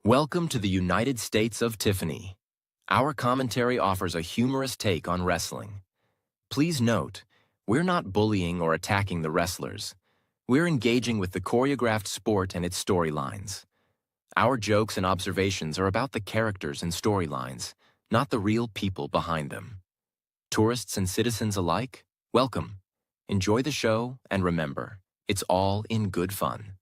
Welcome to the United States of Tiffany. Our commentary offers a humorous take on wrestling. Please note, we're not bullying or attacking the wrestlers. We're engaging with the choreographed sport and its storylines. Our jokes and observations are about the characters and storylines, not the real people behind them. Tourists and citizens alike, welcome. Enjoy the show, and remember, it's all in good fun.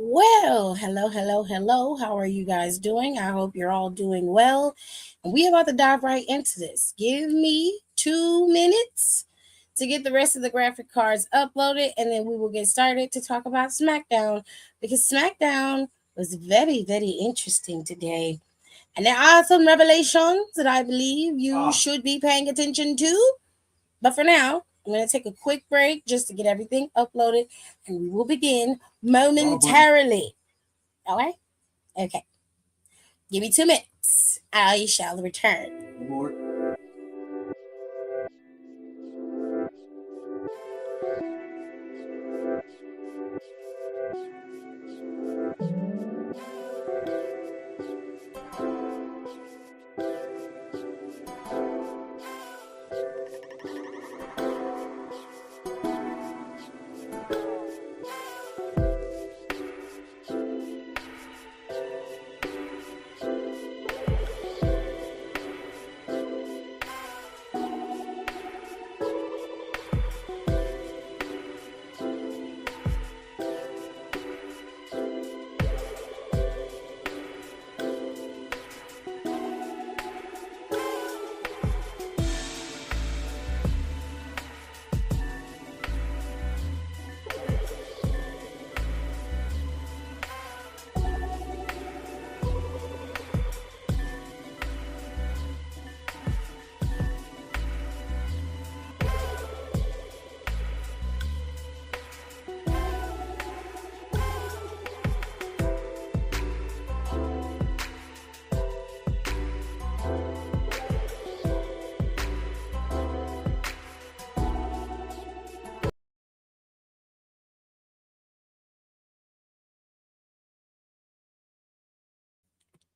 Well, hello. How are you guys doing? I hope you're all doing well. And we about to dive right into this. Give me 2 minutes to get the rest of the graphic cards uploaded, and then we will get started to talk about Smackdown because Smackdown was very interesting today. And there are some revelations that I believe you should be paying attention to. But for now, I'm going to take a quick break just to get everything uploaded, and we will begin momentarily. All right? Okay. Give me 2 minutes. I shall return.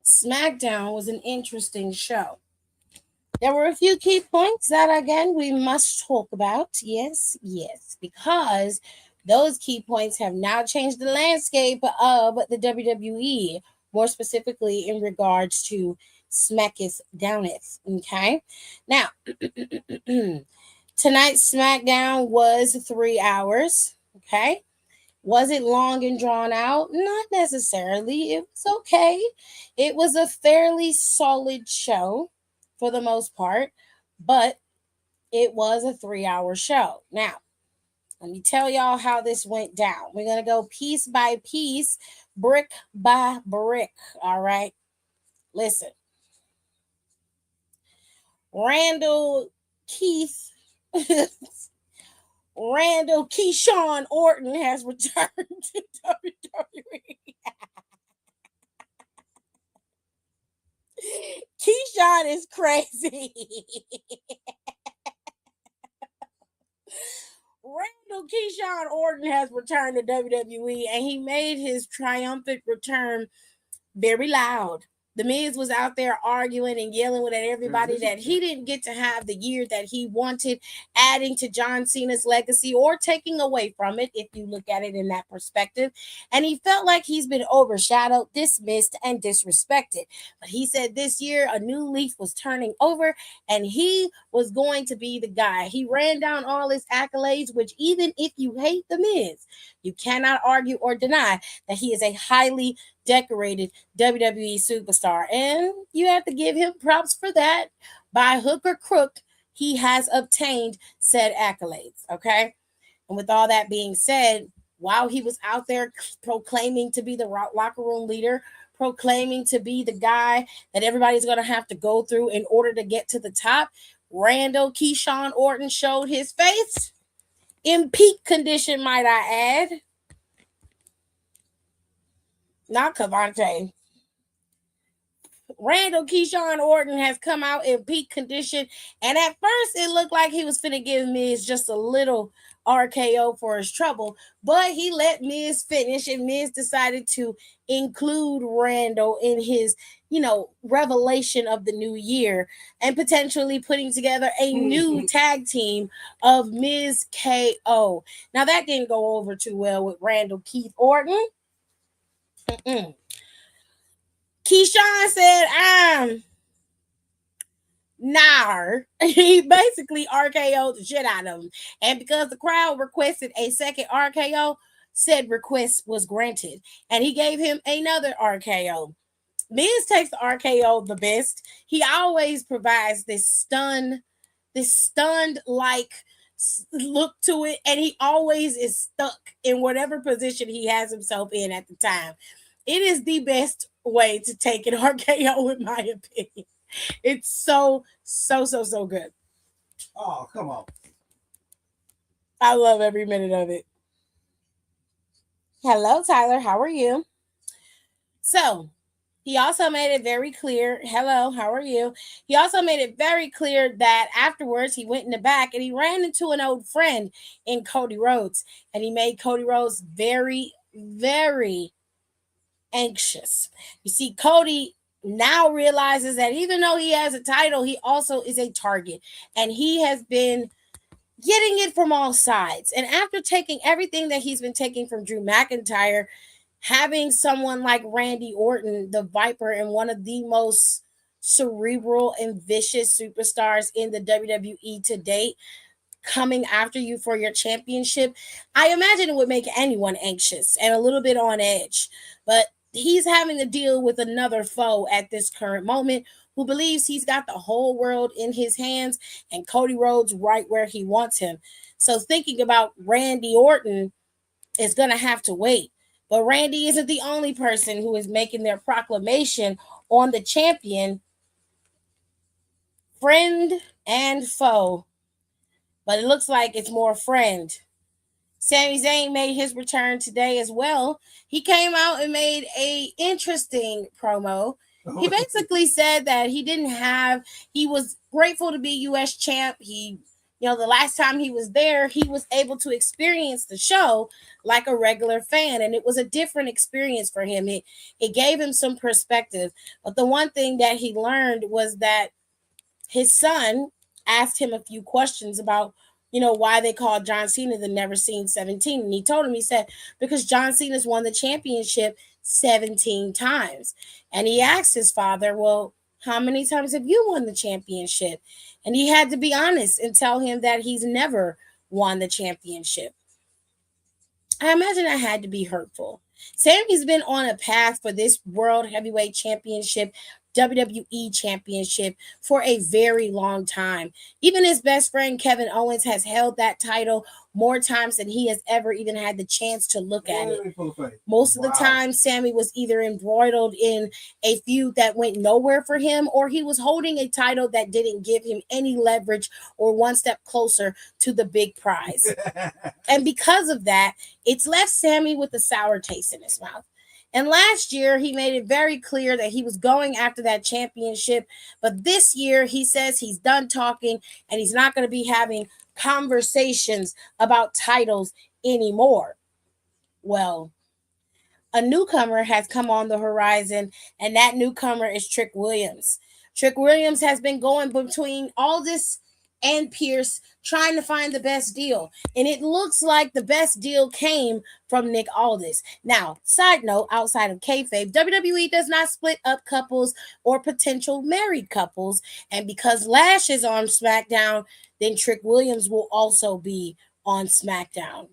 Smackdown was an interesting show. There were a few key points that, again, we must talk about. Yes, because those key points have now changed the landscape of the WWE, more specifically in regards to Smacketh Downeth. Okay, now tonight's SmackDown was 3 hours. Okay, was it long and drawn out? Not necessarily. It was okay. It was a fairly solid show for the most part, but it was a 3 hour show. Now, let me tell y'all how this went down. We're going to go piece by piece, brick by brick. All right. Listen, Randall Keith. Randall Keyshawn Orton has returned to WWE. Keyshawn is crazy. Randall Keyshawn Orton has returned to WWE, and he made his triumphant return very loud. The Miz was out there arguing and yelling at everybody that he didn't get to have the year that he wanted, adding to John Cena's legacy or taking away from it, if you look at it in that perspective. And he felt like he's been overshadowed, dismissed, and disrespected. But he said this year a new leaf was turning over and he was going to be the guy. He ran down all his accolades, which even if you hate The Miz, you cannot argue or deny that he is a highly decorated WWE superstar. And you have to give him props for that. By hook or crook, he has obtained said accolades. Okay. And with all that being said, while he was out there proclaiming to be the locker room leader, proclaiming to be the guy that everybody's going to have to go through in order to get to the top, Randall Keyshawn Orton showed his face in peak condition, might I add. Not Cavante. Randall Keyshawn Orton has come out in peak condition, and at first it looked like he was finna give Miz just a little RKO for his trouble, but he let Miz finish, and Miz decided to include Randall in his, revelation of the new year and potentially putting together a new tag team of Miz KO. Now that didn't go over too well with Randall Keith Orton. Keyshawn said, Nar. He basically RKO'd the shit out of him. And because the crowd requested a second RKO, said request was granted. And he gave him another RKO. Miz takes the RKO the best. He always provides this stunned like look to it, and he always is stuck in whatever position he has himself in at the time. It is the best way to take an RKO, in my opinion. It's so good. Oh, come on. I love every minute of it. Hello, Tyler. How are you? So, he also made it very clear. Hello, how are you? He also made it very clear that afterwards he went in the back and he ran into an old friend in Cody Rhodes. And he made Cody Rhodes very, very anxious. You see, Cody now realizes that even though he has a title, he also is a target. And he has been getting it from all sides. And after taking everything that he's been taking from Drew McIntyre, having someone like Randy Orton, the Viper, and one of the most cerebral and vicious superstars in the WWE to date, coming after you for your championship, I imagine it would make anyone anxious and a little bit on edge. But he's having to deal with another foe at this current moment who believes he's got the whole world in his hands and Cody Rhodes right where he wants him. So thinking about Randy Orton is going to have to wait. But Randy isn't the only person who is making their proclamation on the champion, friend and foe. But it looks like it's more friend. Sami Zayn made his return today as well. He came out and made a interesting promo. He basically said that he was grateful to be U.S. champ. The last time he was there, he was able to experience the show like a regular fan, and it was a different experience for him. It gave him some perspective. But the one thing that he learned was that his son asked him a few questions about, why they called John Cena the Never Seen 17. And he told him, he said, because John Cena's won the championship 17 times. And he asked his father, well, how many times have you won the championship? And he had to be honest and tell him that he's never won the championship. I imagine that had to be hurtful. Sami's been on a path for this World Heavyweight Championship, WWE Championship for a very long time. Even his best friend Kevin Owens has held that title more times than he has ever even had the chance to look at it. Most of the time, Sami was either embroiled in a feud that went nowhere for him, or he was holding a title that didn't give him any leverage or one step closer to the big prize. And because of that, it's left Sami with a sour taste in his mouth. And last year, he made it very clear that he was going after that championship. But this year, he says he's done talking and he's not going to be having conversations about titles anymore. Well, a newcomer has come on the horizon, and that newcomer is Trick Williams. Trick Williams has been going between Aldis and Pierce trying to find the best deal. And it looks like the best deal came from Nick Aldis. Now, side note, outside of kayfabe, WWE does not split up couples or potential married couples. And because Lash is on SmackDown, then Trick Williams will also be on SmackDown.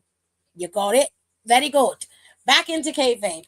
You got it? Very good. Back into kayfabe.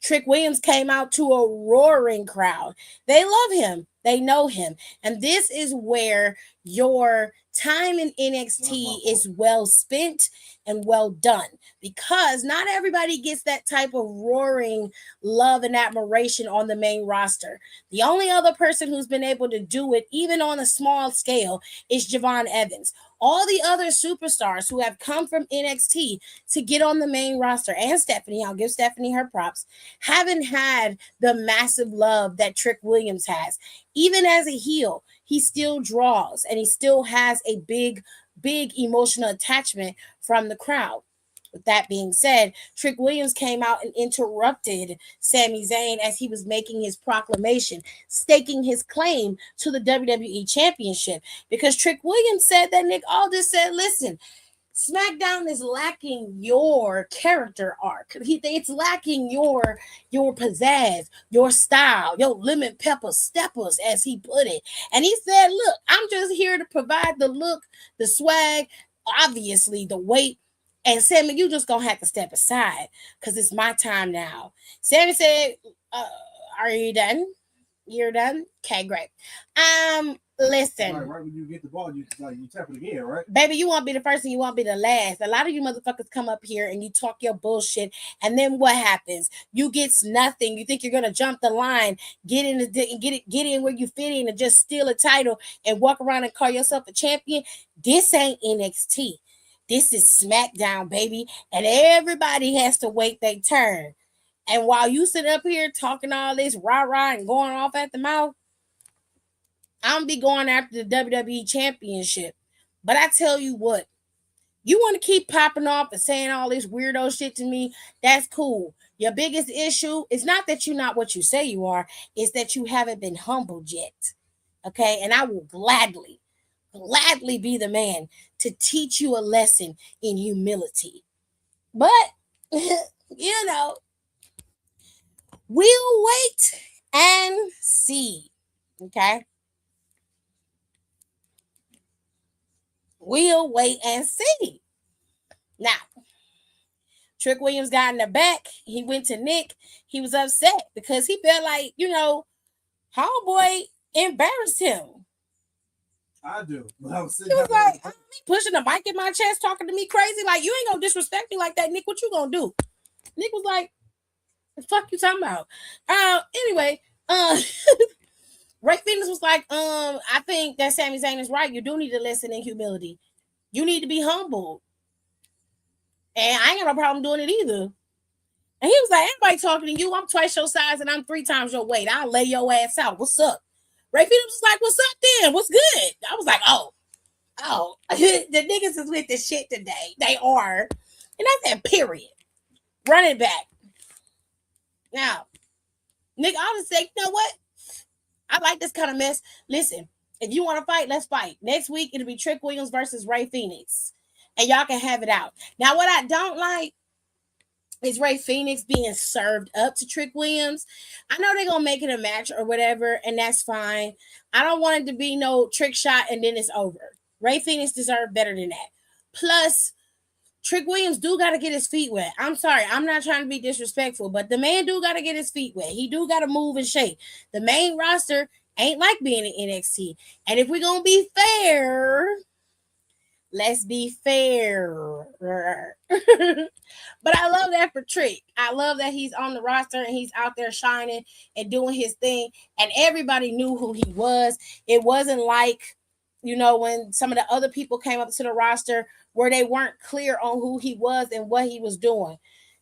Trick Williams came out to a roaring crowd. They love him. They know him. And this is where your time in NXT is well spent and well done, because not everybody gets that type of roaring love and admiration on the main roster. The only other person who's been able to do it, even on a small scale, is Javon Evans. All the other superstars who have come from NXT to get on the main roster, and Stephanie, I'll give Stephanie her props, haven't had the massive love that Trick Williams has. Even as a heel, he still draws and he still has a big emotional attachment from the crowd. With that being said, Trick Williams came out and interrupted Sami Zayn as he was making his proclamation, staking his claim to the WWE Championship, because Trick Williams said that Nick Aldis said, listen, SmackDown is lacking your character arc. It's lacking your pizzazz, your style, your lemon pepper steppers, as he put it. And he said, look, I'm just here to provide the look, the swag, obviously the weight. And Sammy, you just gonna have to step aside because it's my time now. Sammy said, are you done? You're done? Okay, great. Listen. Right when you get the ball, you tap it again, right? Baby, you won't be the first and you won't be the last. A lot of you motherfuckers come up here and you talk your bullshit, and then what happens? You get nothing. You think you're gonna jump the line, get in where you fit in, and just steal a title and walk around and call yourself a champion. This ain't NXT. This is SmackDown, baby, and everybody has to wait their turn. And while you sit up here talking all this rah-rah and going off at the mouth, I'm gonna be going after the WWE Championship. But I tell you what, you want to keep popping off and saying all this weirdo shit to me, that's cool. Your biggest issue is not that you're not what you say you are, it's that you haven't been humbled yet. Okay, and I will gladly be the man to teach you a lesson in humility. But, you know, we'll wait and see. Okay? We'll wait and see. Now, Trick Williams got in the back. He went to Nick. He was upset because he felt like, homeboy embarrassed him. I do. He was like, pushing the mic in my chest, talking to me crazy. Like, you ain't gonna disrespect me like that, Nick. What you gonna do? Nick was like, the fuck you talking about? Anyway, Ray Phoenix was like, I think that Sami Zayn is right. You do need to listen in humility. You need to be humble. And I ain't got no problem doing it either. And he was like, everybody talking to you. I'm twice your size and I'm 3 times your weight. I'll lay your ass out. What's up? Ray Phoenix was like, what's up then? What's good? I was like, oh, the niggas is with the shit today. They are. And that's that period. Running back. Now, Nick Aldis said, you know what? I like this kind of mess. Listen, if you want to fight, let's fight. Next week, it'll be Trick Williams versus Ray Phoenix. And y'all can have it out. Now, what I don't like is Ray Phoenix being served up to Trick Williams. I know they're going to make it a match or whatever, and that's fine. I don't want it to be no trick shot and then it's over. Ray Phoenix deserved better than that. Plus, Trick Williams do got to get his feet wet. I'm sorry. I'm not trying to be disrespectful, but the man do got to get his feet wet. He do got to move and shake. The main roster ain't like being in NXT. And if we're going to be fair, let's be fair. But I love that for Trick. I love that he's on the roster and he's out there shining and doing his thing. And everybody knew who he was. It wasn't like, when some of the other people came up to the roster where they weren't clear on who he was and what he was doing.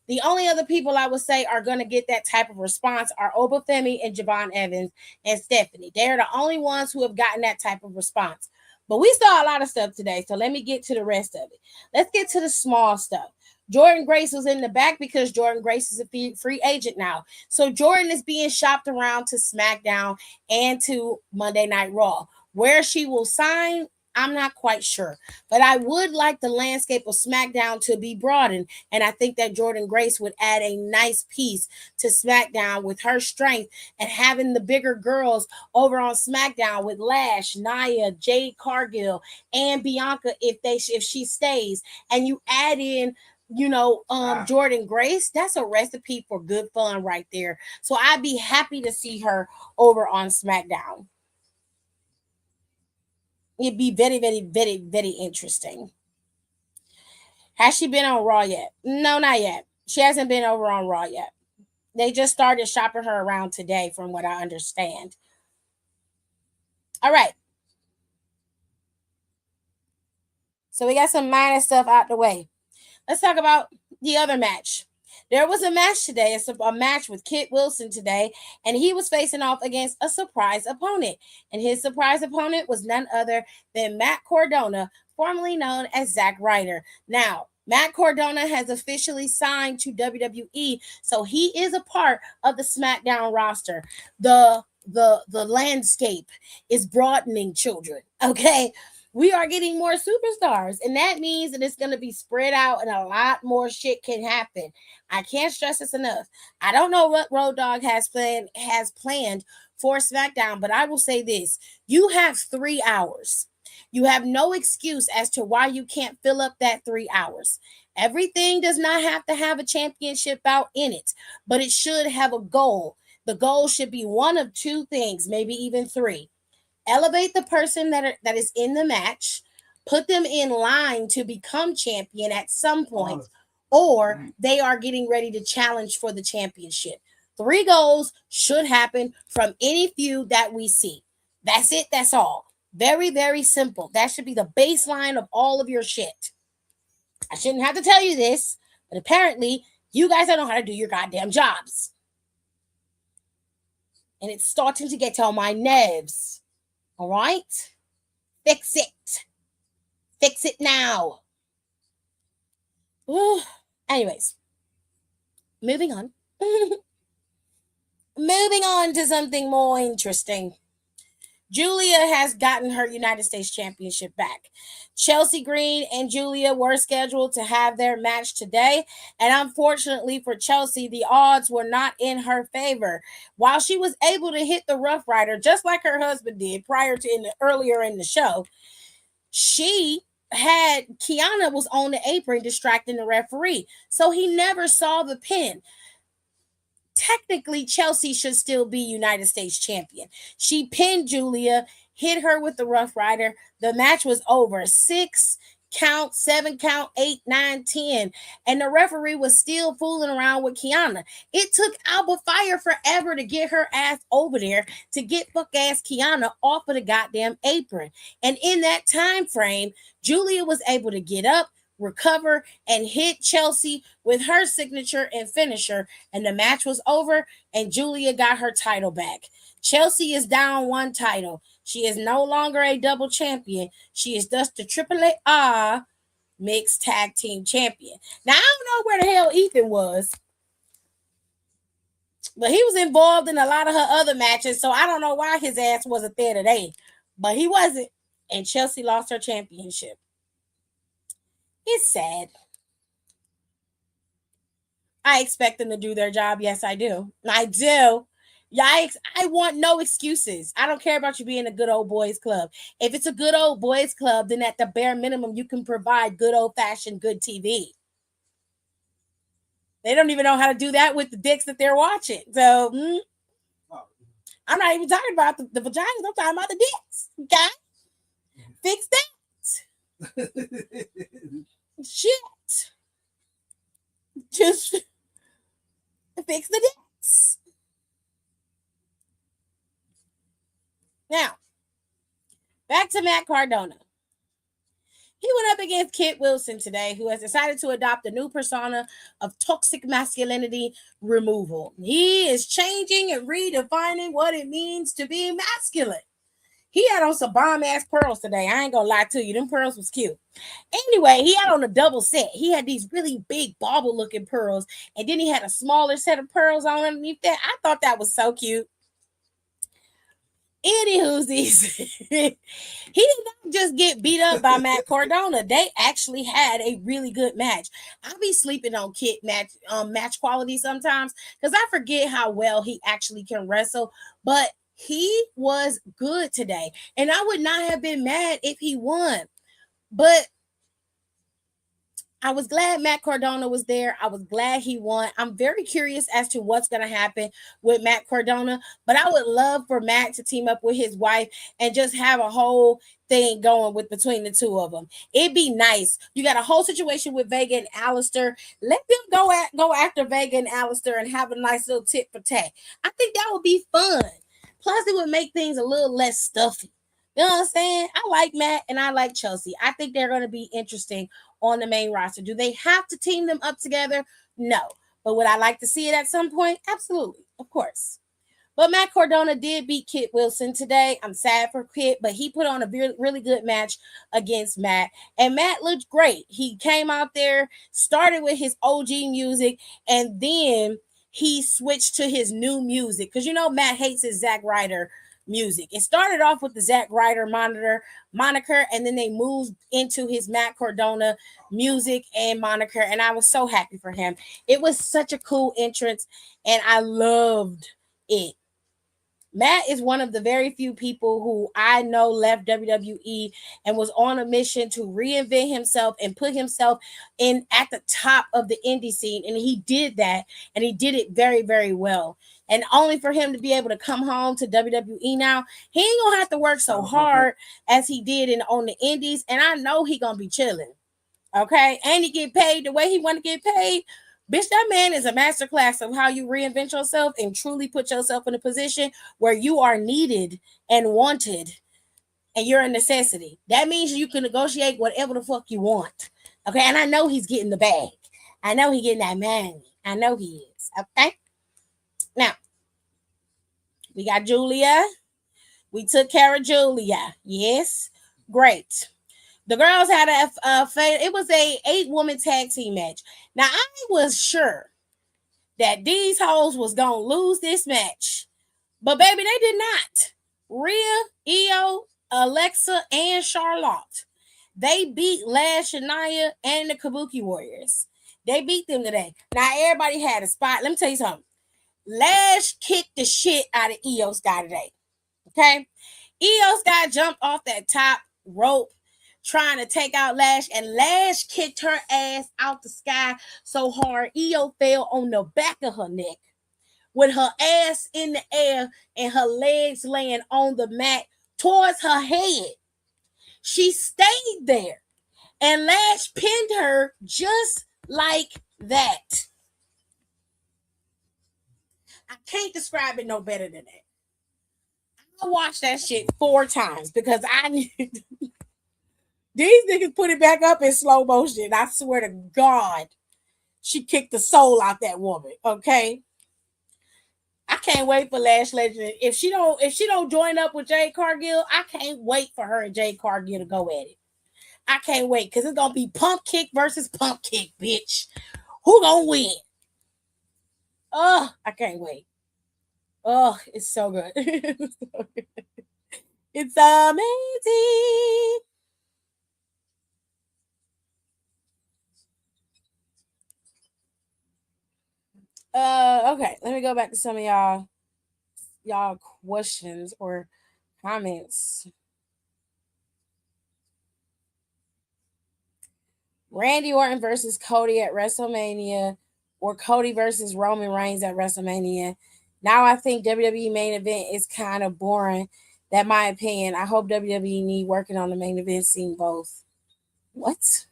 The only other people I would say are going to get that type of response are Obafemi and Javon Evans and Stephanie. They're the only ones who have gotten that type of response. But we saw a lot of stuff today, so let me get to the rest of it. Let's get to the small stuff. Jordan Grace was in the back because Jordan Grace is a free agent now. So Jordan is being shopped around to SmackDown and to Monday Night Raw. Where she will sign, I'm not quite sure. But I would like the landscape of SmackDown to be broadened. And I think that Jordan Grace would add a nice piece to SmackDown with her strength and having the bigger girls over on SmackDown with Lash, Nia, Jade Cargill, and Bianca if she stays. And you add in Jordan Grace, that's a recipe for good fun right there. So I'd be happy to see her over on SmackDown. It'd be very, very, very, very interesting. Has she been on Raw yet? No, not yet. She hasn't been over on Raw yet. They just started shopping her around today, from what I understand. All right. So we got some minor stuff out the way. Let's talk about the other match. There was a match today, a match with Kit Wilson today, and he was facing off against a surprise opponent. And his surprise opponent was none other than Matt Cardona, formerly known as Zack Ryder. Now, Matt Cardona has officially signed to WWE, so he is a part of the SmackDown roster. The landscape is broadening, children. Okay, we are getting more superstars, and that means that it's going to be spread out and a lot more shit can happen. I can't stress this enough. I don't know what Road Dogg has planned for SmackDown, but I will say this. You have 3 hours. You have no excuse as to why you can't fill up that 3 hours. Everything does not have to have a championship bout in it, but it should have a goal. The goal should be one of 2 things, maybe even 3. Elevate the person that is in the match, put them in line to become champion at some point, or they are getting ready to challenge for the championship. 3 goals should happen from any feud that we see. That's it. That's all. Very, very simple. That should be the baseline of all of your shit. I shouldn't have to tell you this, but apparently you guys don't know how to do your goddamn jobs. And it's starting to get on my nerves. All right? Fix it. Fix it now. Ooh. Anyways, moving on. Moving on to something more interesting. Julia has gotten her United States Championship back. Chelsea Green and Julia were scheduled to have their match today, and unfortunately for Chelsea, the odds were not in her favor. While she was able to hit the Rough Rider just like her husband did earlier in the show, she had Kiana was on the apron distracting the referee, so he never saw the pin. Technically, Chelsea should still be United States champion. She pinned Julia, hit her with the Rough Rider. The match was over. 6 count, 7 count, 8, 9, 10. And the referee was still fooling around with Kiana. It took Alba Fire forever to get her ass over there to get fuck ass Kiana off of the goddamn apron. And in that time frame, Julia was able to get up, recover, and hit Chelsea with her signature and finisher, and the match was over, and Julia got her title back. Chelsea is down 1 title. She is no longer a double champion. She is thus the AAA mixed tag team champion. Now, I don't know where the hell Ethan was, but he was involved in a lot of her other matches, so I don't know why his ass wasn't there today, but he wasn't, and Chelsea lost her championship. It's sad. I expect them to do their job. Yes, I do. I do. Yeah, I want no excuses. I don't care about you being a good old boys club. If it's a good old boys club, then at the bare minimum, you can provide good old fashioned good TV. They don't even know how to do that with the dicks that they're watching. So I'm not even talking about the vaginas. I'm talking about the dicks. Okay? Fix that. Shit. Just fix the dicks. Now, back to Matt Cardona. He went up against Kit Wilson today, who has decided to adopt a new persona of toxic masculinity removal. He is changing and redefining what it means to be masculine. He had on some bomb ass pearls today. I ain't gonna lie to you. Them pearls was cute. Anyway, he had on a double set. He had these really big bauble looking pearls, and then he had a smaller set of pearls on underneath that. I thought that was so cute. Anywhoosies, he did not just get beat up by Matt Cardona. They actually had a really good match. I be sleeping on Kit match quality sometimes because I forget how well he actually can wrestle. But he was good today, and I would not have been mad if he won. But I was glad Matt Cardona was there. I was glad he won. I'm very curious as to what's going to happen with Matt Cardona, but I would love for Matt to team up with his wife and just have a whole thing going with between the two of them. It'd be nice. You got a whole situation with Vega and Alistair. Let them go after Vega and Alistair and have a nice little tit for tat. I think that would be fun. Plus, it would make things a little less stuffy. You know what I'm saying? I like Matt and I like Chelsea. I think they're going to be interesting on the main roster. Do they have to team them up together? No. But would I like to see it at some point? Absolutely. Of course. But Matt Cardona did beat Kit Wilson today. I'm sad for Kit, but he put on a really good match against Matt. And Matt looked great. He came out there, started with his OG music, and then he switched to his new music. Because, you know, Matt hates his Zack Ryder music. It started off with the Zack Ryder moniker, and then they moved into his Matt Cardona music and moniker, and I was so happy for him. It was such a cool entrance, and I loved it. Matt is one of the very few people who I know left WWE and was on a mission to reinvent himself and put himself in at the top of the indie scene. And he did that, and he did it very, very well. And only for him to be able to come home to WWE now, he ain't gonna have to work so hard as he did on the indies. And I know he gonna be chilling. Okay. And he get paid the way he want to get paid. Bitch, that man is a masterclass of how you reinvent yourself and truly put yourself in a position where you are needed and wanted and you're a necessity. That means you can negotiate whatever the fuck you want. Okay, and I know he's getting the bag. I know he's getting that money. I know he is. Okay. Now, we got Julia. We took care of Julia. Yes. Great. The girls had it was a 8-woman tag team match. Now, I was sure that these hoes was going to lose this match. But, baby, they did not. Rhea, Io, Alexa, and Charlotte. They beat Lash, Shania, and the Kabuki Warriors. They beat them today. Now, everybody had a spot. Let me tell you something. Lash kicked the shit out of Io Sky today. Okay? Io Sky jumped off that top rope trying to take out Lash, and Lash kicked her ass out the sky so hard Io fell on the back of her neck with her ass in the air and her legs laying on the mat towards her head. She stayed there, and Lash pinned her just like that. I can't describe it no better than that. I watched that shit 4 times because I need these niggas put it back up in slow motion. I swear to God, she kicked the soul out that woman. Okay, I can't wait for Lash Legend. If she don't join up with Jade Cargill, I can't wait for her and Jade Cargill to go at it. I can't wait because it's gonna be pump kick versus pump kick, bitch. Who gonna win? Oh, I can't wait. Oh, it's so good. It's amazing. Okay, let me go back to some of y'all questions or comments. Randy Orton versus Cody at WrestleMania, or Cody versus Roman Reigns at WrestleMania. Now I think WWE main event is kind of boring. That's my opinion. I hope WWE need working on the main event scene both. What?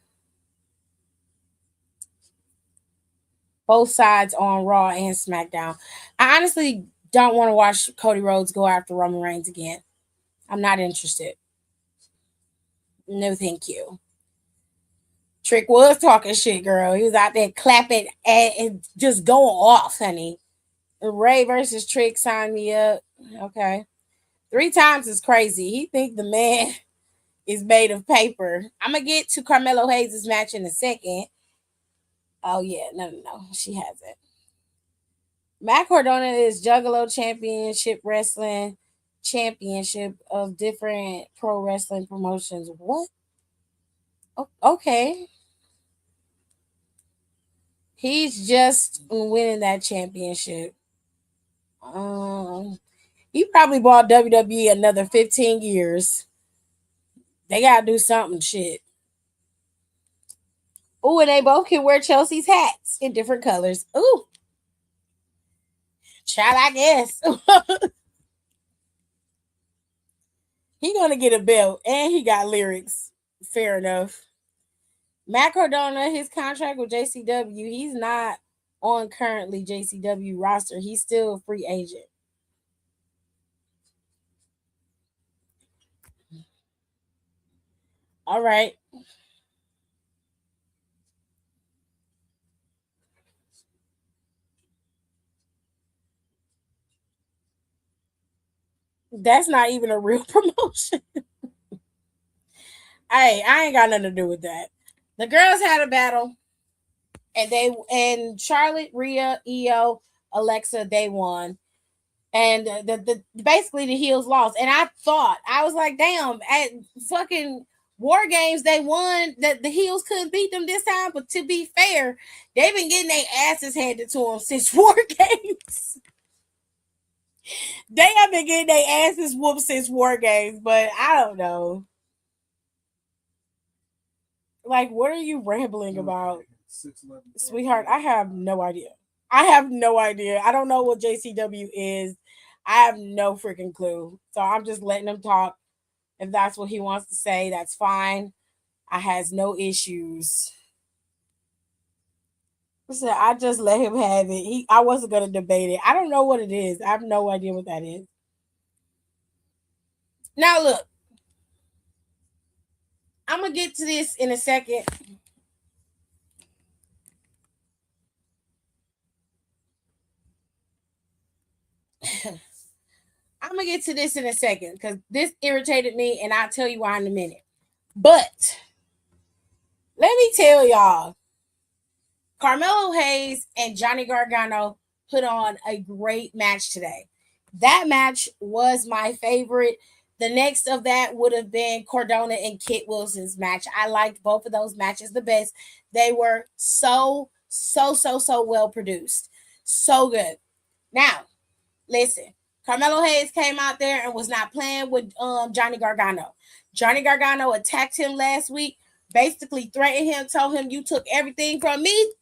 Both sides on Raw and SmackDown. I honestly don't want to watch Cody Rhodes go after Roman Reigns again. I'm not interested. No, thank you. Trick was talking shit, girl. He was out there clapping and just going off, honey. Ray versus Trick, sign me up. Okay. 3 times is crazy. He think the man is made of paper. I'm gonna get to Carmelo Hayes' match in a second. Oh yeah, no. She has it. Matt Cardona is Juggalo Championship Wrestling Championship of different pro wrestling promotions. What? Okay. He's just winning that championship. He probably bought WWE another 15 years. They gotta do something shit. Ooh, and they both can wear Chelsea's hats in different colors. Ooh. Child, I guess. He gonna get a belt and he got lyrics. Fair enough. Matt Cardona, his contract with JCW, he's not on currently JCW roster. He's still a free agent. All right. That's not even a real promotion. Hey, I ain't got nothing to do with that. The girls had a battle, and Charlotte, Rhea, Io, Alexa, they won. And the basically the heels lost. And I was like, damn, at fucking War Games they won. That the heels couldn't beat them this time. But to be fair, they've been getting their asses handed to them since War Games. They have been getting their asses whooped since War Games, but I don't know. Like, what are you rambling about, 6'11", sweetheart? I have no idea. I have no idea. I don't know what JCW is. I have no freaking clue. So I'm just letting him talk. If that's what he wants to say, that's fine. I has no issues. So I just let him have it. I wasn't gonna debate it. I don't know what it is. I have no idea what that is. Now look, I'm gonna get to this in a second. I'm gonna get to this in a second because this irritated me, and I'll tell you why in a minute. But let me tell y'all, Carmelo Hayes and Johnny Gargano put on a great match today. That match was my favorite. The next of that would have been Cardona and Kit Wilson's match. I liked both of those matches the best. They were so well produced. So good. Now, listen, Carmelo Hayes came out there and was not playing with Johnny Gargano. Johnny Gargano attacked him last week, basically threatened him, told him, "You took everything from me,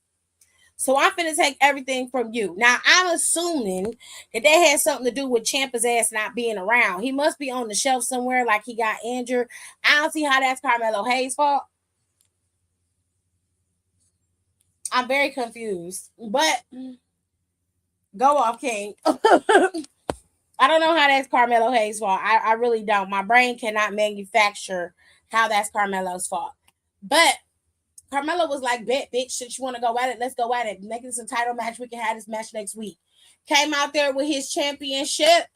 so I'm finna take everything from you." Now, I'm assuming that they had something to do with Ciampa's ass not being around. He must be on the shelf somewhere, like he got injured. I don't see how that's Carmelo Hayes' fault. I'm very confused, but go off, King. I don't know how that's Carmelo Hayes' fault. I really don't. My brain cannot manufacture how that's Carmelo's fault. But Carmelo was like, "Bet, bitch, since you want to go at it, let's go at it. Make this a title match. We can have this match next week." Came out there with his championship,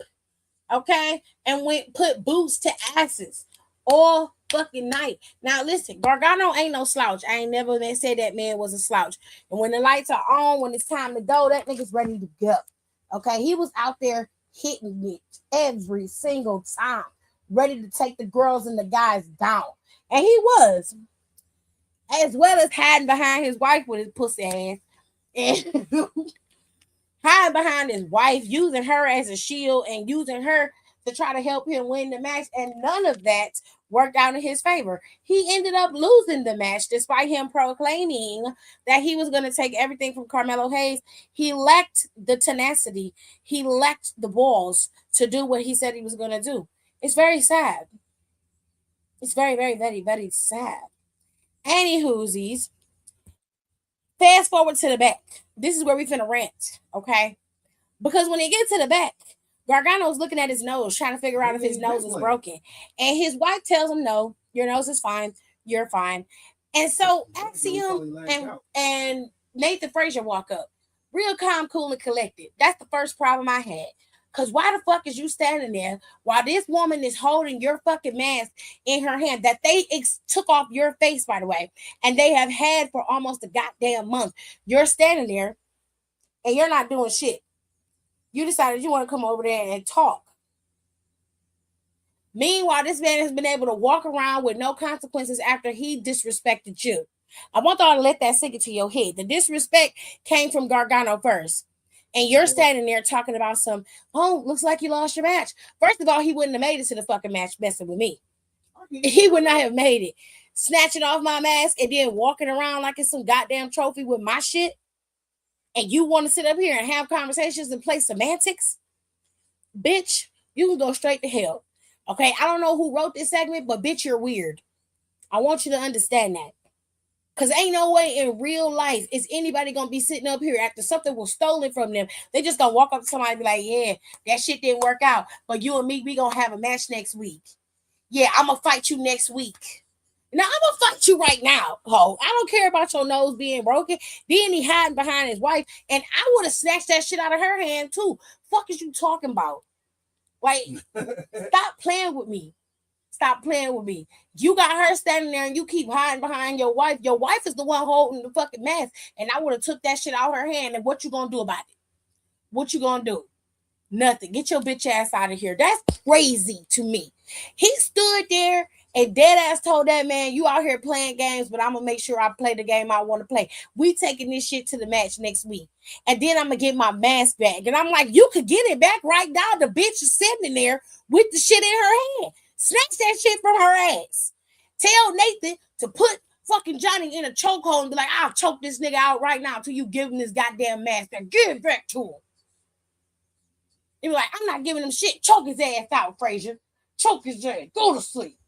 okay, and went put boots to asses all fucking night. Now listen, Gargano ain't no slouch. I ain't never said that man was a slouch. And when the lights are on, when it's time to go, that nigga's ready to go. Okay, he was out there hitting it every single time, ready to take the girls and the guys down. And he was, as well as hiding behind his wife with his pussy ass. And hiding behind his wife, using her as a shield and using her to try to help him win the match. And none of that worked out in his favor. He ended up losing the match despite him proclaiming that he was going to take everything from Carmelo Hayes. He lacked the tenacity. He lacked the balls to do what he said he was going to do. It's very sad. It's very sad. Anywhoosies, fast forward to the back. This is where we finna rant, okay? Because when it gets to the back, Gargano's looking at his nose, trying to figure out if his nose is broken. And his wife tells him, "No, your nose is fine. You're fine." And so Axiom and Nathan Frazier walk up. Real calm, cool, and collected. That's the first problem I had. Because why the fuck is you standing there while this woman is holding your fucking mask in her hand that they took off your face, by the way, and they have had for almost a goddamn month? You're standing there and you're not doing shit. You decided you want to come over there and talk. Meanwhile, this man has been able to walk around with no consequences after he disrespected you. I want y'all to let that sink into your head. The disrespect came from Gargano first. And you're standing there talking about looks like you lost your match. First of all, he wouldn't have made it to the fucking match messing with me. He would not have made it. Snatching off my mask and then walking around like it's some goddamn trophy with my shit. And you want to sit up here and have conversations and play semantics? Bitch, you can go straight to hell. Okay, I don't know who wrote this segment, but bitch, you're weird. I want you to understand that. Because ain't no way in real life is anybody going to be sitting up here after something was stolen from them. They just going to walk up to somebody and be like, yeah, that shit didn't work out. But you and me, we going to have a match next week. Yeah, I'm going to fight you next week. Now, I'm going to fight you right now, ho. I don't care about your nose being broken. Then he hiding behind his wife. And I would have snatched that shit out of her hand, too. Fuck is you talking about? Like, stop playing with me. Stop playing with me. You got her standing there and you keep hiding behind your wife. Your wife is the one holding the fucking mask. And I would have took that shit out of her hand. And what you gonna do about it? What you gonna do? Nothing. Get your bitch ass out of here. That's crazy to me. He stood there and dead ass told that man, you out here playing games, but I'm gonna make sure I play the game I want to play. We taking this shit to the match next week. And then I'm gonna get my mask back. And I'm like, you could get it back right now. The bitch is sitting there with the shit in her hand. Snatch that shit from her ass. Tell Nathan to put fucking Johnny in a chokehold and be like, I'll choke this nigga out right now until you give him this goddamn mask and give it back to him. He be like, I'm not giving him shit. Choke his ass out, Frazier. Choke his ass. Go to sleep.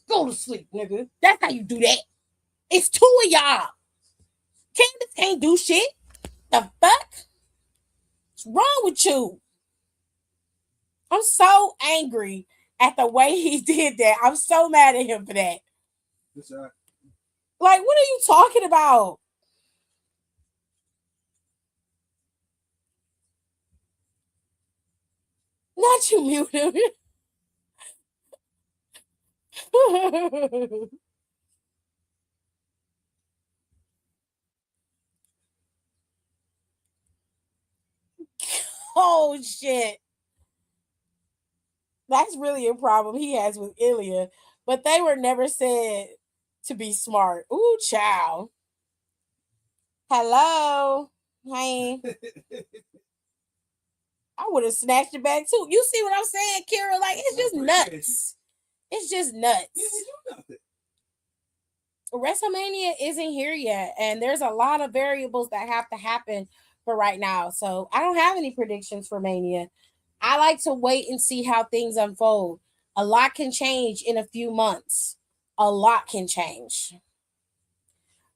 Go to sleep, nigga. That's how you do that. It's two of y'all. Candace can't do shit. The fuck? What's wrong with you? I'm so angry at the way he did that. I'm so mad at him for that. Like, what are you talking about? Not you mute him. Oh, shit. That's really a problem he has with Ilya. But they were never said to be smart. Ooh, child. Hello. Hey. I would have snatched it back too. You see what I'm saying, Kira? Like, it's just nuts. It's just nuts. WrestleMania isn't here yet, and there's a lot of variables that have to happen for right now. So I don't have any predictions for Mania. I like to wait and see how things unfold. A lot can change in a few months. A lot can change.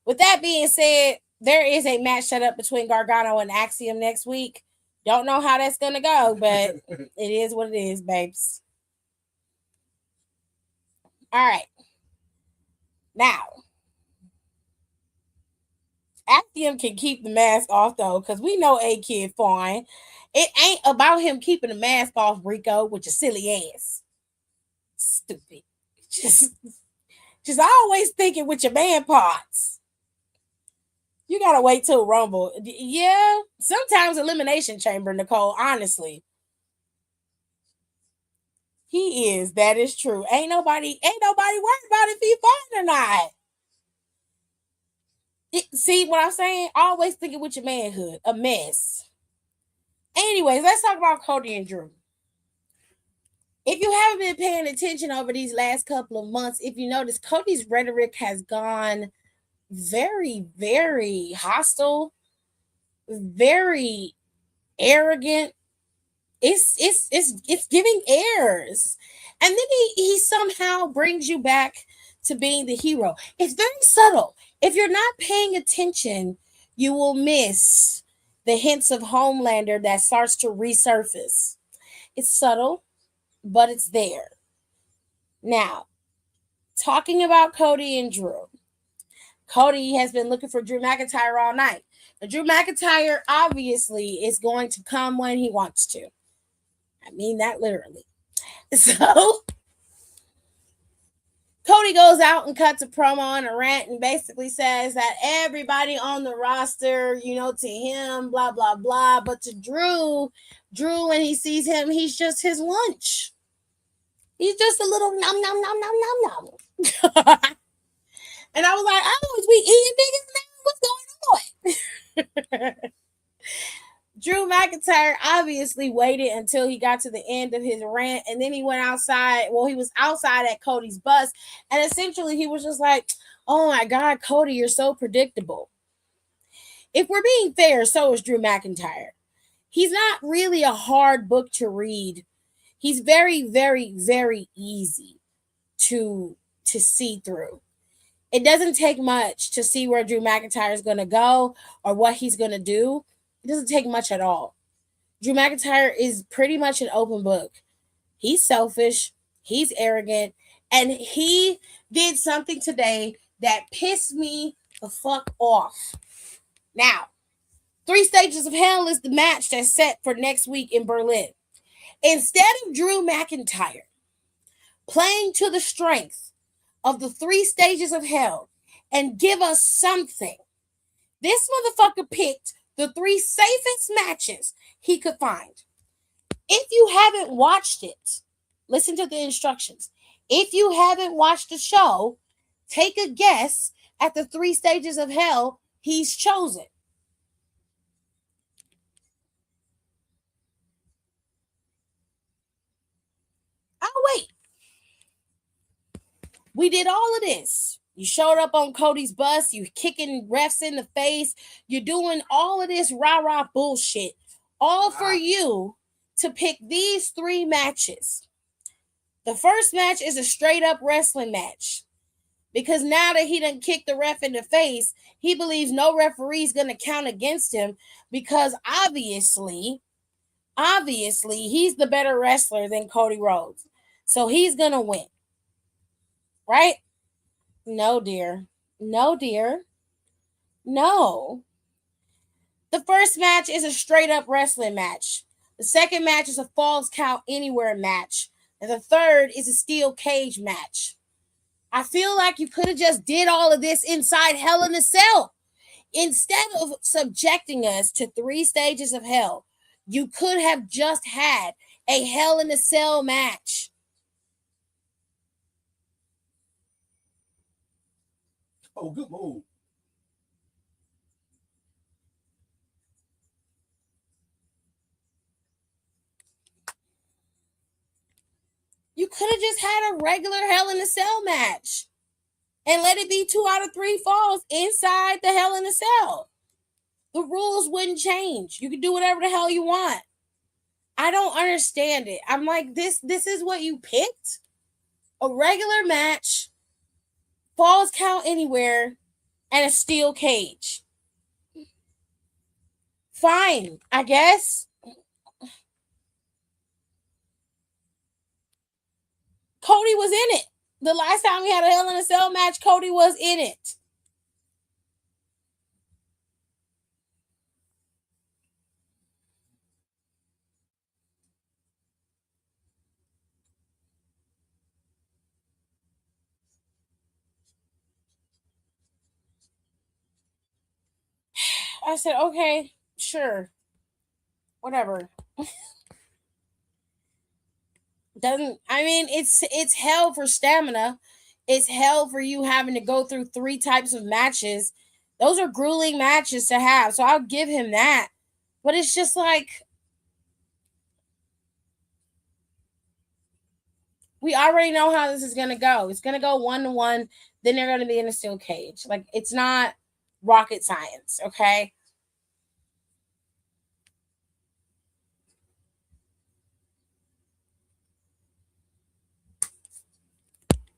With that being said, there is a match set up between Gargano and Axiom next week. Don't know how that's going to go, but it is what it is, babes. All right. Now, Axiom can keep the mask off, though, because we know A-Kid fine. It ain't about him keeping the mask off, Rico, with your silly ass. Stupid. Just always thinking with your man parts. You gotta wait till Rumble. Yeah, sometimes Elimination Chamber, Nicole, honestly. He is. That is true. Ain't nobody worried about if he fine or not. See what I'm saying? Always thinking with your manhood. A mess. Anyways, let's talk about Cody and Drew. If you haven't been paying attention over these last couple of months, if you notice, Cody's rhetoric has gone very, very hostile, very arrogant. It's giving airs. And then he somehow brings you back to being the hero. It's very subtle. If you're not paying attention, you will miss the hints of Homelander that starts to resurface. It's subtle, but it's there. Now, talking about Cody and Drew. Cody has been looking for Drew McIntyre all night. Now, Drew McIntyre obviously is going to come when he wants to. I mean that literally. So Cody goes out and cuts a promo on a rant and basically says that everybody on the roster, to him, blah, blah, blah. But to Drew, when he sees him, he's just his lunch. He's just a little nom, nom, nom, nom, nom, nom. And I was like, oh, is we eating niggas now? What's going on? Drew McIntyre obviously waited until he got to the end of his rant, and then he went outside. Well, he was outside at Cody's bus, and essentially he was just like, oh my God, Cody, you're so predictable. If we're being fair, so is Drew McIntyre. He's not really a hard book to read. He's very, very, very easy to see through. It doesn't take much to see where Drew McIntyre is going to go or what he's going to do. It doesn't take much at all. Drew McIntyre is pretty much an open book. He's selfish. He's arrogant. And he did something today that pissed me the fuck off. Now, 3 Stages of Hell is the match that's set for next week in Berlin. Instead of Drew McIntyre playing to the strength of the 3 Stages of Hell and give us something, this motherfucker picked the 3 safest matches he could find. If you haven't watched it, listen to the instructions. If you haven't watched the show, take a guess at the 3 Stages of Hell he's chosen. Oh, wait. We did all of this. You showed up on Cody's bus. You kicking refs in the face. You're doing all of this rah-rah bullshit. All for you to pick these 3 matches. The first match is a straight-up wrestling match. Because now that he done kicked the ref in the face, he believes no referee is going to count against him because obviously, he's the better wrestler than Cody Rhodes. So he's going to win. Right? No, dear. No, dear. No. The first match is a straight-up wrestling match. The second match is a Falls Count Anywhere match. And the third is a steel cage match. I feel like you could have just did all of this inside Hell in a Cell. Instead of subjecting us to 3 Stages of Hell, you could have just had a Hell in a Cell match. Oh, good move. You could have just had a regular Hell in a Cell match and let it be 2 out of 3 falls inside the Hell in a Cell. The rules wouldn't change. You could do whatever the hell you want. I don't understand it. I'm like, this is what you picked? A regular match, Falls Count Anywhere, and a steel cage. Fine, I guess. Cody was in it. The last time we had a Hell in a Cell match, Cody was in it. I said, okay, sure. Whatever. It's hell for stamina. It's hell for you having to go through 3 types of matches. Those are grueling matches to have. So I'll give him that. But it's just like, we already know how this is going to go. It's going to go 1-1. Then they're going to be in a steel cage. Like, it's not rocket science, okay?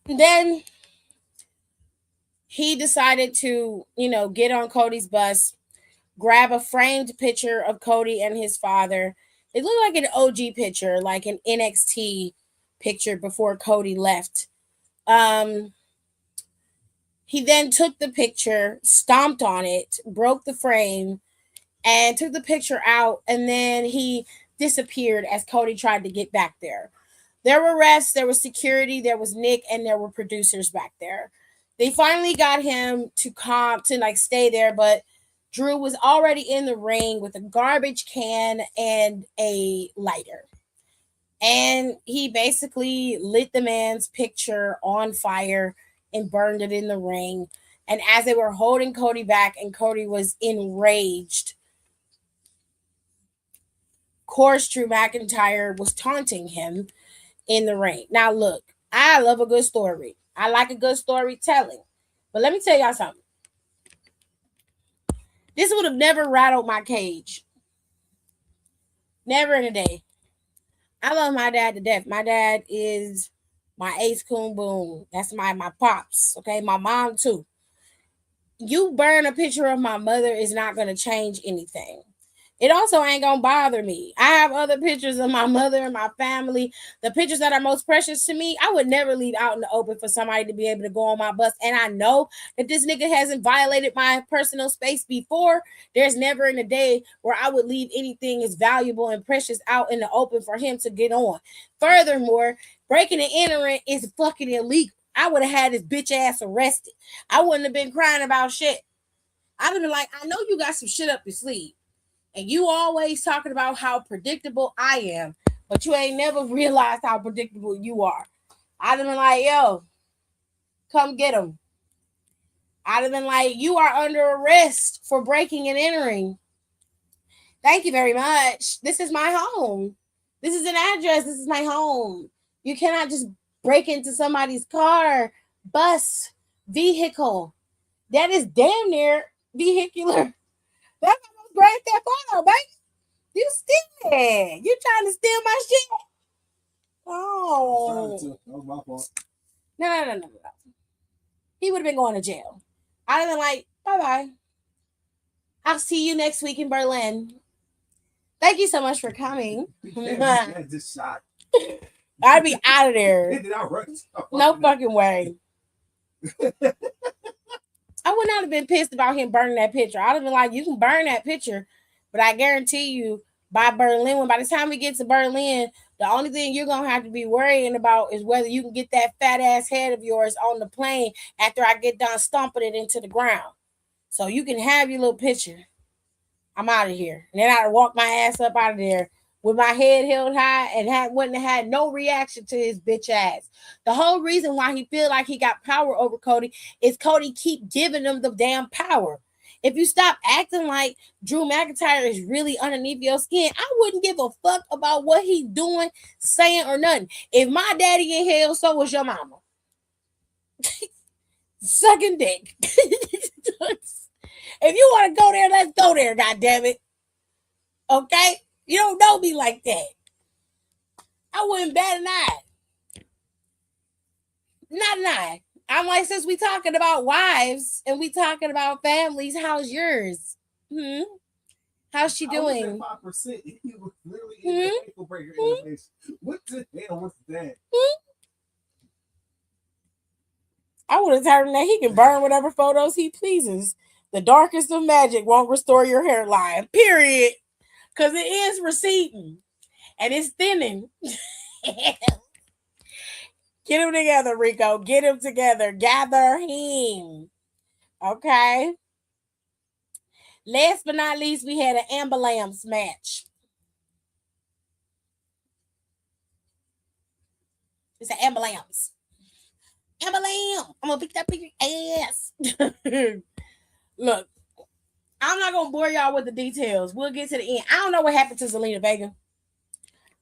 Then he decided to, get on Cody's bus, grab a framed picture of Cody and his father. It looked like an OG picture, like an NXT picture before Cody left. He then took the picture, stomped on it, broke the frame, and took the picture out. And then he disappeared as Cody tried to get back there. There were refs, there was security, there was Nick, and there were producers back there. They finally got him to like stay there, but Drew was already in the ring with a garbage can and a lighter. And he basically lit the man's picture on fire and burned it in the ring. And as they were holding Cody back and Cody was enraged, of course, Drew McIntyre was taunting him in the ring. Now, look, I love a good story. I like a good storytelling. But let me tell y'all something. This would have never rattled my cage. Never in a day. I love my dad to death. My dad is my ace coon boom. That's my pops. Okay, my mom too. You burn a picture of my mother is not going to change anything. It also ain't gonna bother me. I have other pictures of my mother and my family. The pictures that are most precious to me, I would never leave out in the open for somebody to be able to go on my bus. And I know that this nigga hasn't violated my personal space before. There's never in a day where I would leave anything as valuable and precious out in the open for him to get on. Furthermore, breaking and entering is fucking illegal. I would have had his bitch ass arrested. I wouldn't have been crying about shit. I'd have been like, I know you got some shit up your sleeve. And you always talking about how predictable I am, but you ain't never realized how predictable you are. I'd have been like, yo, come get him. I'd have been like, you are under arrest for breaking and entering. Thank you very much. This is my home. This is an address. This is my home. You cannot just break into somebody's car, bus, vehicle. That is damn near vehicular. That's grab that photo, baby. You stealing. You trying to steal my shit. Oh. That was my fault. No. He would have been going to jail. I'd have been like, bye-bye. I'll see you next week in Berlin. Thank you so much for coming. Just shot. I'd be out of there. No fucking way. I would not have been pissed about him burning that picture. I'd have been like, you can burn that picture, but I guarantee you by Berlin, by the time we get to Berlin, the only thing you're going to have to be worrying about is whether you can get that fat ass head of yours on the plane after I get done stomping it into the ground. So you can have your little picture. I'm out of here. And then I'd walk my ass up out of there with my head held high and wouldn't have had no reaction to his bitch ass. The whole reason why he feel like he got power over Cody is Cody keep giving him the damn power. If you stop acting like Drew McIntyre is really underneath your skin, I wouldn't give a fuck about what he doing, saying, or nothing. If my daddy in hell, so was your mama. Sucking dick. If you want to go there, let's go there, goddammit. Okay? You don't know me like that. I wouldn't bat an eye. Not an eye. I'm like, since we talking about wives and we talking about families, how's yours? How's she doing? 5%. He was literally in the ankle breaker in the face. What the hell was that? I would have told him that he can burn whatever photos he pleases. The darkest of magic won't restore your hairline. Period. Because it is receding. And it's thinning. Get him together, Rico. Get him together. Gather him. Okay. Last but not least, we had an ambulance match. It's an ambulance. Ambulance. I'm going to pick that picture ass. Look, I'm not going to bore y'all with the details. We'll get to the end. I don't know what happened to Zelina Vega.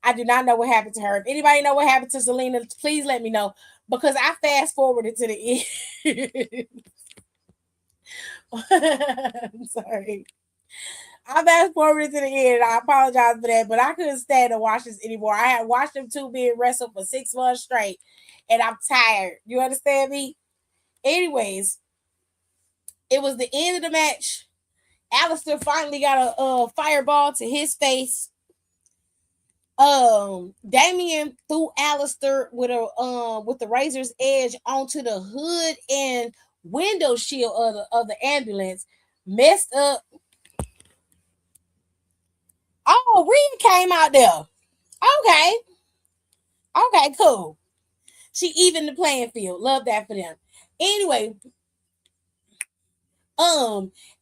I do not know what happened to her. If anybody know what happened to Zelina, please let me know. Because I fast forwarded to the end. I'm sorry. I fast forwarded to the end. I apologize for that. But I couldn't stand to watch this anymore. I had watched them two being wrestled for 6 months straight. And I'm tired. You understand me? Anyways, it was the end of the match. Alistair finally got a fireball to his face. Damien threw Alistair with the razor's edge onto the hood and window shield of the ambulance. Messed up. Oh, Rhea came out there. Okay. Okay, cool. She evened the playing field. Love that for them. Anyway,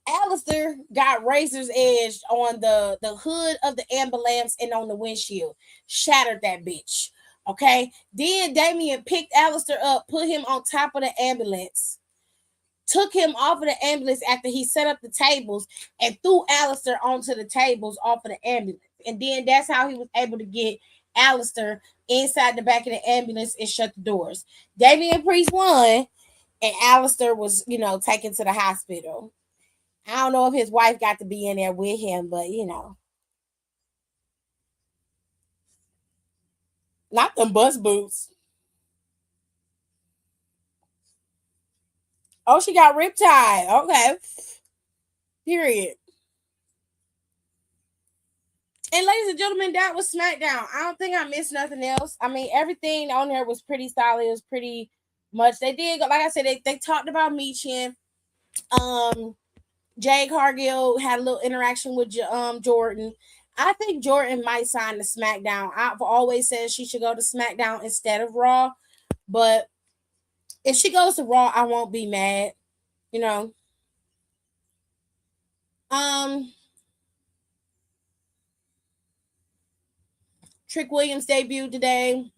Alistair got razor's edge on the hood of the ambulance and on the windshield. Shattered that bitch. Okay. Then Damien picked Alistair up, put him on top of the ambulance, took him off of the ambulance after he set up the tables, and threw Alistair onto the tables off of the ambulance. And then that's how he was able to get Alistair inside the back of the ambulance and shut the doors. Damian Priest won, and Alistair was, taken to the hospital. I don't know if his wife got to be in there with him, but not them bus boots. Oh, she got riptide. Okay. Period. And ladies and gentlemen, that was SmackDown. I don't think I missed nothing else. I mean, everything on there was pretty solid. It was pretty much. They did, like I said, they talked about Michin. Jade Cargill had a little interaction with Jordan. I think Jordan might sign to SmackDown. I've always said she should go to SmackDown instead of Raw. But if she goes to Raw, I won't be mad. You know. Trick Williams debuted today.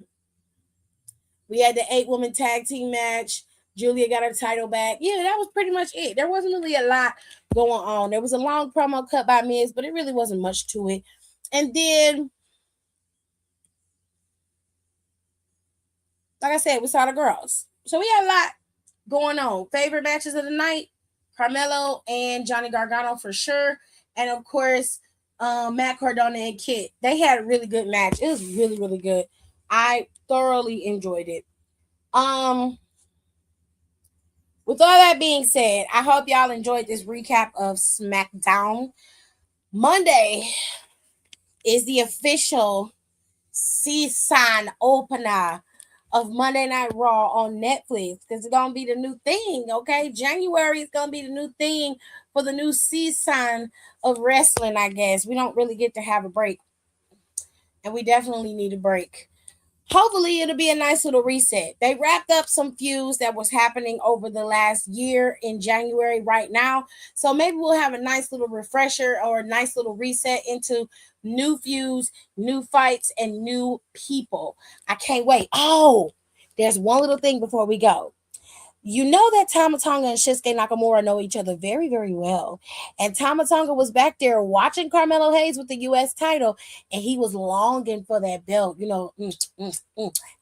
We had the 8-woman tag team match. Julia got her title back. Yeah, that was pretty much it. There wasn't really a lot going on. There was a long promo cut by Miz, but it really wasn't much to it. And then, like I said, we saw the girls. So we had a lot going on. Favorite matches of the night, Carmelo and Johnny Gargano for sure. And of course, Matt Cardona and Kit. They had a really good match. It was really, really good. I thoroughly enjoyed it. With all that being said, I hope y'all enjoyed this recap of SmackDown. Monday is the official season opener of Monday Night Raw on Netflix because it's going to be the new thing, okay? January is going to be the new thing for the new season of wrestling, I guess. We don't really get to have a break, and we definitely need a break. Hopefully it'll be a nice little reset. They wrapped up some feuds that was happening over the last year in January right now. So maybe we'll have a nice little refresher or a nice little reset into new feuds, new fights, and new people. I can't wait. Oh, there's one little thing before we go. You know that Tama Tonga and Shinsuke Nakamura know each other very, very well. And Tama Tonga was back there watching Carmelo Hayes with the U.S. title, and he was longing for that belt.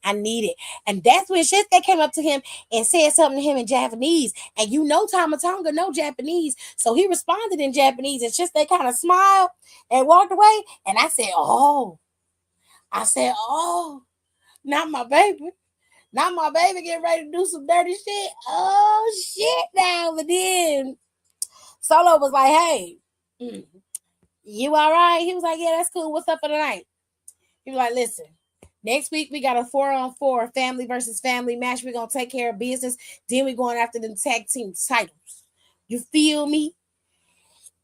I need it. And that's when Shinsuke came up to him and said something to him in Japanese. And Tama Tonga know Japanese. So he responded in Japanese, and Shinsuke kind of smiled and walked away. And I said, oh, not my baby. Not my baby getting ready to do some dirty shit. Oh, shit now. But then Solo was like, hey, you all right? He was like, yeah, that's cool. What's up for tonight? He was like, listen, next week we got a 4-on-4 family versus family match. We're going to take care of business. Then we're going after the tag team titles. You feel me?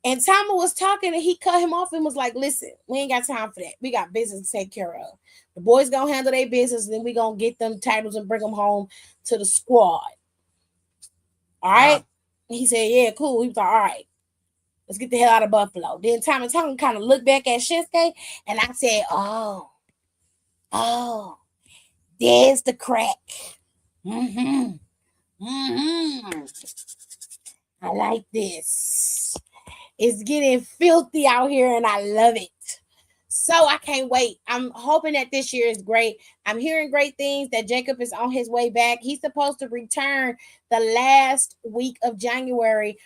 And Tama was talking and he cut him off and was like, listen, we ain't got time for that. We got business to take care of. The boys going to handle their business, and then we going to get them titles and bring them home to the squad. All right? Yeah. He said, yeah, cool. He was like, all right, let's get the hell out of Buffalo. Then Tama Tonga kind of looked back at Shinsuke, and I said, oh, there's the crack. I like this. It's getting filthy out here, and I love it. So I can't wait. I'm hoping that this year is great. I'm hearing great things that Jacob is on his way back. He's supposed to return the last week of January.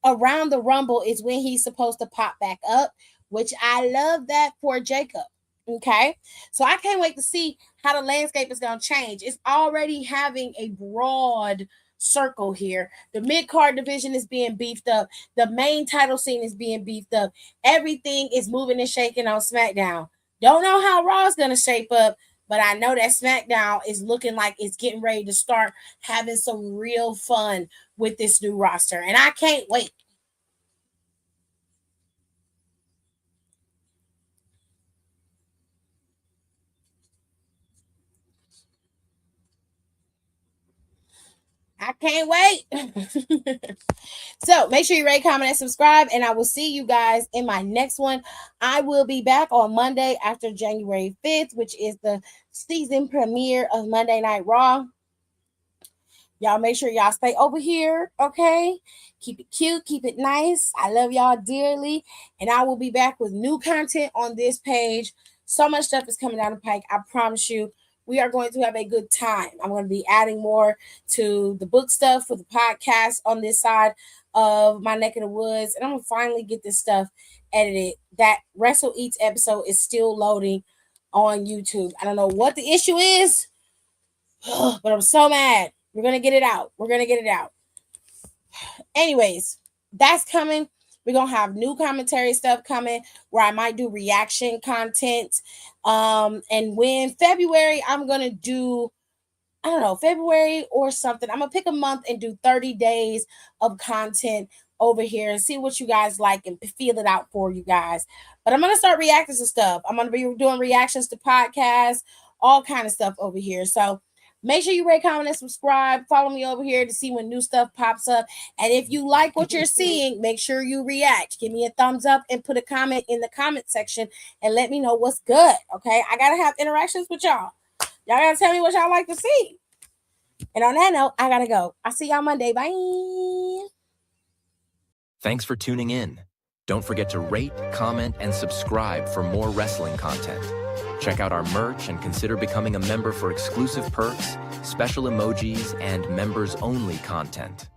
Around the Rumble is when he's supposed to pop back up, which I love that for Jacob. Okay. So I can't wait to see how the landscape is going to change. It's already having a broad circle here. The mid-card division is being beefed up. The main title scene is being beefed up. Everything is moving and shaking on SmackDown. Don't know how Raw's going to shape up, but I know that SmackDown is looking like it's getting ready to start having some real fun with this new roster, and I can't wait. I can't wait. So make sure you rate, comment, and subscribe, and I will see you guys in my next one. I will be back on Monday after January 5th, which is the season premiere of Monday Night Raw. Y'all make sure y'all stay over here, okay? Keep it cute, keep it nice. I love y'all dearly, and I will be back with new content on this page. So much stuff is coming down the pike. I promise you, we are going to have a good time. I'm going to be adding more to the book stuff for the podcast on this side of my neck of the woods, and I'm going to finally get this stuff edited. That Wrestle Eats episode is still loading on YouTube. I don't know what the issue is, but I'm so mad. We're going to get it out. We're going to get it out. Anyways, that's coming. We're going to have new commentary stuff coming where I might do reaction content. And when February, I'm going to do, I don't know, February or something. I'm going to pick a month and do 30 days of content over here and see what you guys like and feel it out for you guys. But I'm going to start reacting to stuff. I'm going to be doing reactions to podcasts, all kind of stuff over here. So make sure you rate, comment, and subscribe. Follow me over here to see when new stuff pops up. And if you like what you're seeing, make sure you react. Give me a thumbs up and put a comment in the comment section and let me know what's good, okay? I got to have interactions with y'all. Y'all got to tell me what y'all like to see. And on that note, I got to go. I'll see y'all Monday. Bye. Thanks for tuning in. Don't forget to rate, comment, and subscribe for more wrestling content. Check out our merch and consider becoming a member for exclusive perks, special emojis, and members-only content.